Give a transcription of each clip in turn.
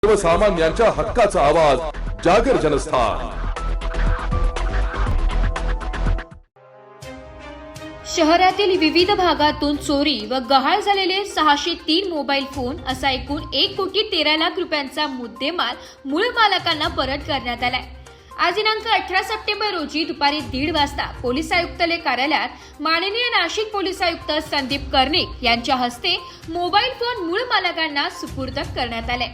सर्वसामान्यांच्या हक्काचा आवाज जागर जनस्थान। शहरातील विविध भागातून चोरी व गहाळ झालेले 603 मोबाईल फोन असा एकूण 1,13,00,000 रुपयांचा मुद्देमाल मूळ मालकांना परत करण्यात आलाय। आज दिनांक 18 सप्टेंबर रोजी दुपारी 1:30 वाजता पोलीस आयुक्तालय कार्यालयात माननीय नाशिक पोलीस आयुक्त संदीप कर्णिक यांच्या हस्ते मोबाईल फोन मूळ मालकांना सुपूर्द करण्यात आले।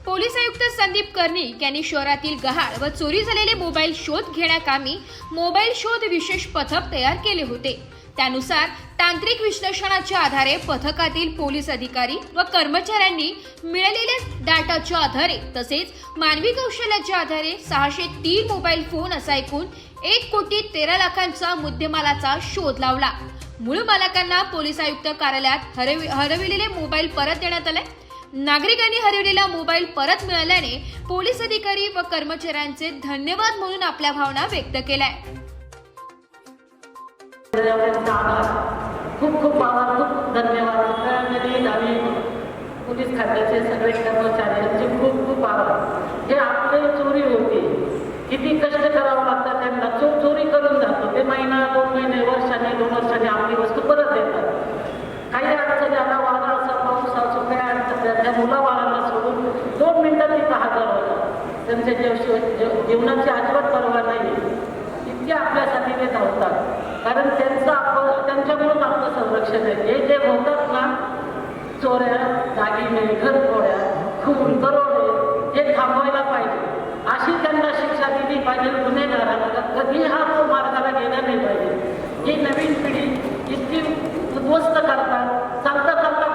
पोलीस आयुक्त संदीप कर्णिक यांनी शहरातील गहाळ व चोरी झालेले मोबाईल शोध घेण्याकामी मोबाईल शोध विशेष पथक तयार केले होते। त्यानुसार तांत्रिक विश्लेषणाच्या आधारे पथकातील पोलीस अधिकारी व कर्मचाऱ्यांनी मिळालेल्या डाटाच्या आधारे तसेच मानवी कौशल्याच्या आधारे 603 मोबाईल फोन असा एकूण 1,13,00,000चा मुद्देमालाचा शोध लावला। मूळ मालकांना पोलीस आयुक्त कार्यालयात हरविलेले मोबाईल परत देण्यात आले। नागरिकांनी हरवलेला मोबाईल परत मिळाल्याने पोलीस अधिकारी व कर्मचाऱ्यांचे धन्यवाद म्हणून आपल्या भावना व्यक्त केल्या। खूप खूप आभार, खूप धन्यवाद सगळ्यांनी आणि पोलीस खात्याचे सगळे कर्मचाऱ्यांचे खूप खूप आभार। जे आपले चोरी होती किती कष्ट करावं लागतं त्यांना, चोरी करून जातो ते महिना 2 महिने वर्षाने 2 वर्षाने आपली वस्तू परत देतात। काही अडचणी आला, वारा असा पाऊस असो काय अडचण त्या मुलाबाळांना सोडून 2 मिनिटात तिथं हजर होतात। त्यांच्या जीवनाची अजिबात पर्वा नाही, इतके आपल्यासाठी ते धावतात कारण त्यांच्याकडून आपलं संरक्षण आहे। हे जे होतात ना चोऱ्या, दागिने, घरफोड्या, खून, दरोडे हे थांबवायला पाहिजे। अशी त्यांना शिक्षा दिली पाहिजे। गुन्हेगारांना कधी हा तो मार्गाला गेला नाही पाहिजे। ही नवीन पिढी इतकी उद्ध्वस्त करतात, चालता चालता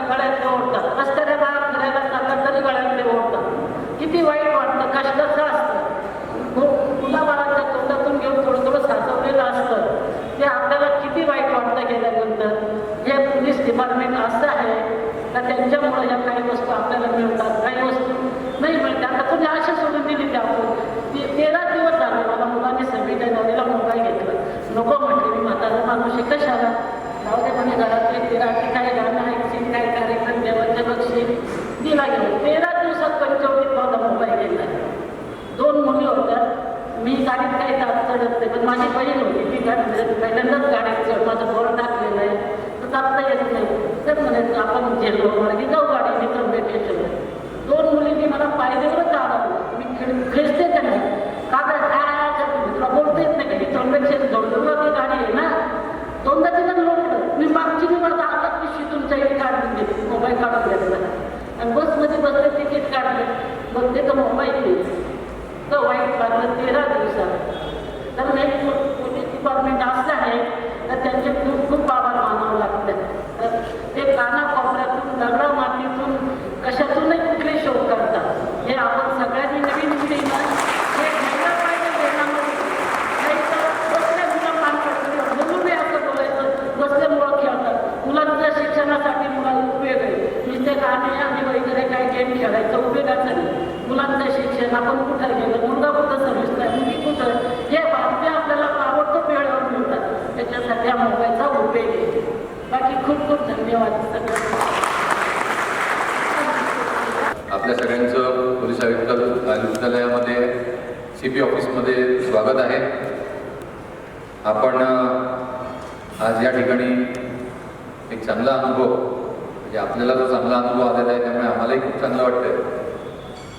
गळ्यातले ओढतात, रस्त्याने बाहेर फिरायला चालतात तरी गळ्यातले ओढतात। किती वाईट वाटतं, कष्टाचं असतं, मुलाबाळांच्या तोंडातून घेऊन थोडं थोडं साचवलेलं असतं, ते आपल्याला किती वाईट वाटतं गेल्यानंतर। हे पोलीस डिपार्टमेंट असं आहे का त्यांच्यामुळे ह्या काही वस्तू आपल्याला मिळतात, काही वस्तू नाही मिळतात। आता तुम्ही अशा सोडून दिली त्या आपण 13 दिवस झाले मला मुलांनी 26 जानेवारीला मोबाईल घेतला, नको म्हटले मी म्हातारा माणूस कशाला जाऊ दे म्हणे, घरातले 13 काही गाणं ऐकशील, काय कार्यक्रम देवाचे बक्षीस दिला गेलो। 13 दिवसात 25 माझा मोबाईल घेतला। 2 मुली होत्या, मी गाडीत काही चढत नाही पण माझी बहीण होती, ती पहिल्यांदाच गाडीत चढ, माझं बोर टाकलेलं आहे तर चालता येत नाही, तर म्हणे आपण झेलो मार्गी जाऊ गाडी मित्र भेटेल। 2 मुलींनी मला पायरीवरच आढळलं, मी खेचते का नाही का तुला बोलता येत नाही का, ही तोंडपेक्षा जोडलं ती गाडी आहे ना, 2दा तिथं लोटलं, मी मागची मी माझा आता पिशवी तुमच्या इथे काढून घेतली, मोबाईल काढून घेतला आणि बसमध्ये बसले तिकीट काढलं, बघते तर मोबाईल घेतली तर वाईट लागलं 13 दिवसात। तर हे पोलीस डिपार्टमेंट असं आहे तर त्यांचे खूप खूप आभार मानावं लागतं। तर ते कानाकोपऱ्यातून दगडा मातीतून कशातूनही कुठले शोध करतात, हे आपण सगळ्यांनी नवीन पिढीनं हे घ्यायला पाहिजे देण्यामध्ये। नाही तर बसल्या मुलं काम करतात, म्हणून मी असं बोलायचं, बसले मुलं खेळतात, मुलांच्या शिक्षणासाठी मुलांना उपयोग आहे, नुसते गाणे आणि वगैरे काही गेम खेळायचा उपयोगाचं नाही। मुलांचं शिक्षण आपण कुठं गेलं, मुलगा कुठं समजताय, मुली कुठं, हे बातम्या आपल्याला आवडतं वेळेवर मिळतात, त्याच्यासाठी हा मोबाईलचा उपयोग आहे। बाकी खूप खूप धन्यवाद सगळ्यांना। आपल्या सगळ्यांचं पोलीस आयुक्तालयामध्ये CP ऑफिसमध्ये स्वागत आहे। आपण आज या ठिकाणी एक चांगला अनुभव, म्हणजे आपल्याला जो चांगला अनुभव आलेला आहे त्यामुळे आम्हालाही खूप चांगलं वाटतं,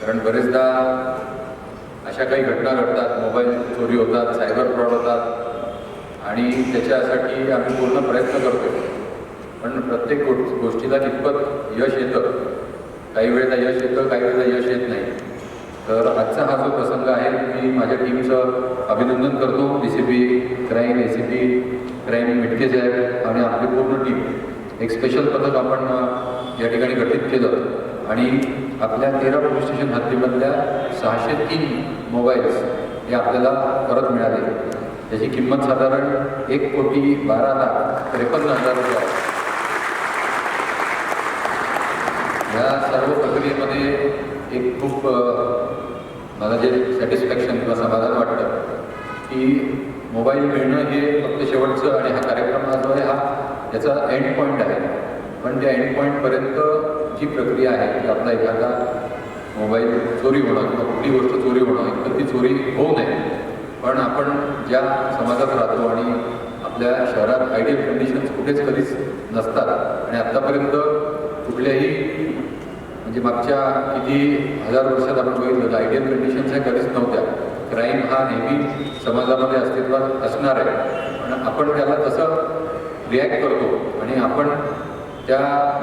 कारण बरेचदा अशा काही घटना घडतात, मोबाईल चोरी होतात, सायबर फ्रॉड होतात आणि त्याच्यासाठी आम्ही पूर्ण प्रयत्न करतो, पण प्रत्येक गोष्टीला कितपत यश येतं, काही वेळेला यश येतं, काही वेळेला यश येत नाही। तर आजचा हा जो प्रसंग आहे मी माझ्या टीमचं अभिनंदन करतो, DCP crime, ACP crime Mitke साहेब आणि आपली पूर्ण टीम। एक स्पेशल पथक आपण या ठिकाणी गठीत केलं आणि आपल्या 13 पोलीस स्टेशन हद्दीमधल्या 603 मोबाईल्स हे आपल्याला परत मिळाले, त्याची किंमत साधारण 1,12,53,00,000 रुपये आहे। या सर्व प्रक्रियेमध्ये एक खूप मला जे सॅटिस्फॅक्शन किंवा समाधान वाटतं की मोबाईल मिळणं हे फक्त शेवटचं आणि हा कार्यक्रम जो आहे हा याचा एंड पॉईंट आहे, पण त्या एंड पॉईंटपर्यंत जी प्रक्रिया आहे की आपला एखादा मोबाईल चोरी होणं किंवा कुठली गोष्ट चोरी होणं इतकं ती चोरी होऊ नये. पण आपण ज्या समाजात राहतो आणि आपल्या शहरात आयडियल कंडिशन्स कुठेच कधीच नसतात आणि आत्तापर्यंत कुठल्याही म्हणजे मागच्या किती हजार वर्षात आपण बघितलं तर आयडियल कंडिशन्स ह्या कधीच नव्हत्या. क्राईम हा नेहमी समाजामध्ये अस्तित्वात असणार आहे, पण आपण त्याला तसं रिॲक्ट करतो आणि आपण त्या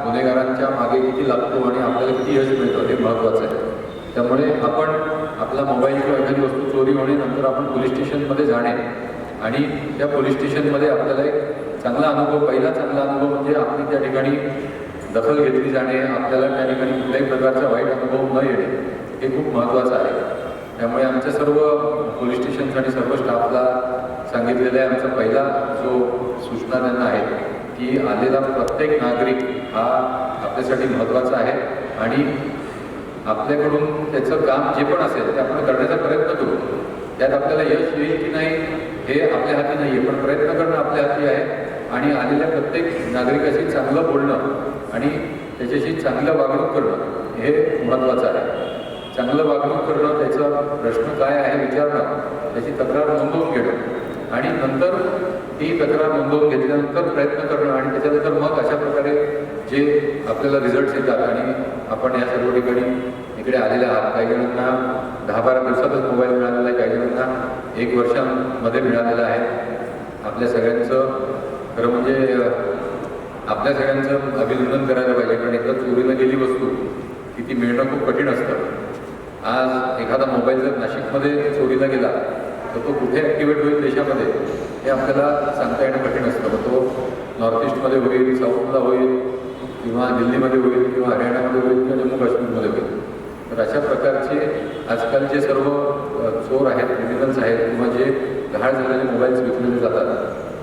गुन्हेगारांच्या मागे किती लागतो आणि आपल्याला किती यश मिळतं हे महत्त्वाचं आहे. त्यामुळे आपण आपला मोबाईल किंवा एखादी वस्तू चोरी होणे नंतर आपण पोलीस स्टेशनमध्ये जाणे आणि त्या पोलीस स्टेशनमध्ये आपल्याला एक चांगला अनुभव, पहिला चांगला अनुभव म्हणजे आपली त्या ठिकाणी दखल घेतली जाणे, आपल्याला त्या ठिकाणी कुठल्याही प्रकारचा वाईट अनुभव न येणे हे खूप महत्त्वाचं आहे. त्यामुळे आमच्या सर्व पोलीस स्टेशन्स आणि सर्व स्टाफला सांगितलेला आहे, आमचा पहिला जो सूचना त्यांना आहे की आलेला प्रत्येक नागरिक हा आपल्यासाठी महत्त्वाचा आहे आणि आपल्याकडून त्याचं काम जे पण असेल ते आपण करण्याचा प्रयत्न करू. त्यात आपल्याला यश येईल की नाही हे आपल्या हाती नाही आहे, पण प्रयत्न करणं आपल्या हाती आहे आणि आलेल्या प्रत्येक नागरिकाशी चांगलं बोलणं आणि त्याच्याशी चांगलं वागणूक करणं हे महत्त्वाचं आहे. चांगलं वागणूक करणं, त्याचा प्रश्न काय आहे विचारणं, त्याची तक्रार नोंदवून घेणं आणि नंतर ती तक्रार नोंदवून घेतल्यानंतर प्रयत्न करणं आणि त्याच्यानंतर मग अशा प्रकारे जे आपल्याला रिझल्ट्स येतात आणि आपण या सर्व ठिकाणी इकडे आलेले आहात. काही जणांना 10-12 दिवसातच मोबाईल मिळालेला आहे, काही जणांना 1 वर्षामध्ये मिळालेला आहे. आपल्या सगळ्यांचं खरं म्हणजे आपल्या सगळ्यांचं अभिनंदन करायला पाहिजे, कारण एकदा चोरीला गेली वस्तू ती मिळणं खूप कठीण असतं. आज एखादा मोबाईल जर नाशिकमध्ये चोरीला गेला तर तो कुठे ॲक्टिवेट होईल देशामध्ये हे आपल्याला सांगता येणं कठीण असतं. मग तो नॉर्थ ईस्टमध्ये होईल, साऊथला होईल किंवा दिल्लीमध्ये होईल किंवा हरियाणामध्ये होईल किंवा जम्मू काश्मीरमध्ये होईल. तर अशा प्रकारचे आजकालचे सर्व चोर आहेत, क्रिमिनल्स आहेत किंवा जे गहाळ झालेले मोबाईल्स विकलेले जातात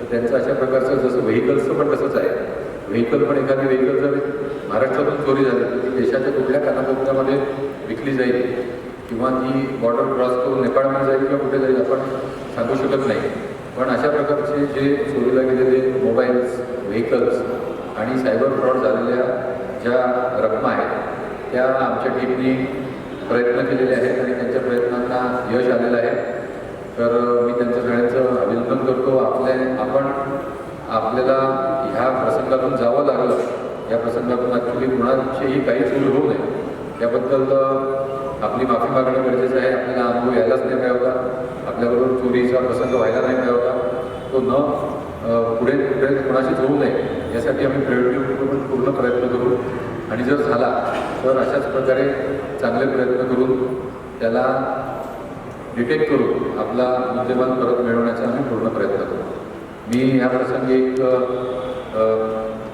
तर त्यांचं अशा प्रकारचं जसं व्हेकल्सचं पण तसंच आहे. व्हेकल पण एखादी व्हेकल जर महाराष्ट्रातून चोरी झाली तर ती देशाच्या कुठल्या कानाकोपऱ्यामध्ये विकली जाईल किंवा ती बॉर्डर क्रॉस करून नेपाळमध्ये जाईल किंवा कुठे जाईल आपण सांगू शकत नाही. पण अशा प्रकारचे जे चोरीला गेलेले मोबाईल्स, व्हेकल्स आणि सायबर फ्रॉड झालेल्या ज्या रकमा आहेत त्या आमच्या टीमनी प्रयत्न केलेले आहेत आणि त्यांच्या प्रयत्नांना यश आलेलं आहे. तर मी त्यांचं सगळ्यांचं अभिनंदन करतो. आपल्याला ह्या प्रसंगातून जावं लागलं, या प्रसंगातून ॲक्च्युली कुणाचीही काही चूक होऊ नये त्याबद्दल आपली माफी मागणं गरजेचं आहे. आपल्याला अनुभव यायलाच नाही पाहिजे होता, आपल्याबरोबर चोरीचा प्रसंग व्हायला नाही पाहिजे होता, तो न पुढे कोणाशीच होऊ नये यासाठी आम्ही पूर्ण प्रयत्न करू आणि जर झाला तर अशाच प्रकारे चांगले प्रयत्न करून त्याला डिटेक्ट करून आपला मुद्देमाल परत मिळवण्याचा आम्ही पूर्ण प्रयत्न करू. मी या प्रसंगी एक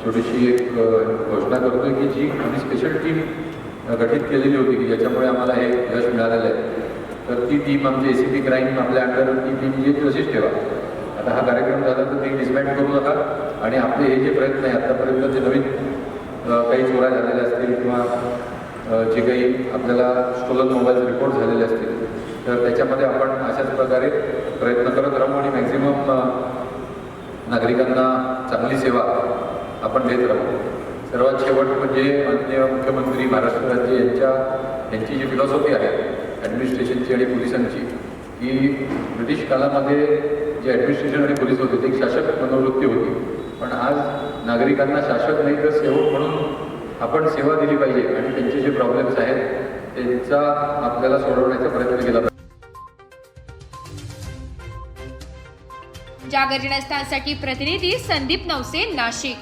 छोटीशी एक घोषणा करतो की जी आम्ही स्पेशल टीम गठीत केलेली होती की ज्याच्यामुळे आम्हाला हे यश मिळालेलं आहे, तर ती टीम आमची ACP क्राईम आपल्या अंडर ती टीम जी तशीच ठेवा. आता हा कार्यक्रम झाला तर ती डिसबँड करू नका आणि आपले हे जे प्रयत्न आहे आत्तापर्यंत जे नवीन काही चोऱ्या झालेल्या असतील किंवा जे काही आपल्याला स्टोलन मोबाईल रिपोर्ट झालेले असतील तर त्याच्यामध्ये आपण अशाच प्रकारे प्रयत्न करत राहू आणि मॅक्झिमम नागरिकांना चांगली सेवा आपण देत राहू. सर्वात शेवट म्हणजे माननीय मुख्यमंत्री महाराष्ट्र राज्य यांची जी फिलॉसॉफी आहे ॲडमिनिस्ट्रेशनची आणि पोलिसांची की ब्रिटिश काळामध्ये जे ॲडमिनिस्ट्रेशन आणि पोलीस होते ती एक शासक मनोवृत्ती होती, पण आज नागरिकांना शासक नाही तर सेवक म्हणून आपण सेवा दिली पाहिजे आणि त्यांचे जे प्रॉब्लेम्स आहेत त्यांचा आपल्याला सोडवण्याचा प्रयत्न केला पाहिजे. जागर जनस्थानसाठी प्रतिनिधी संदीप नवसे, नाशिक.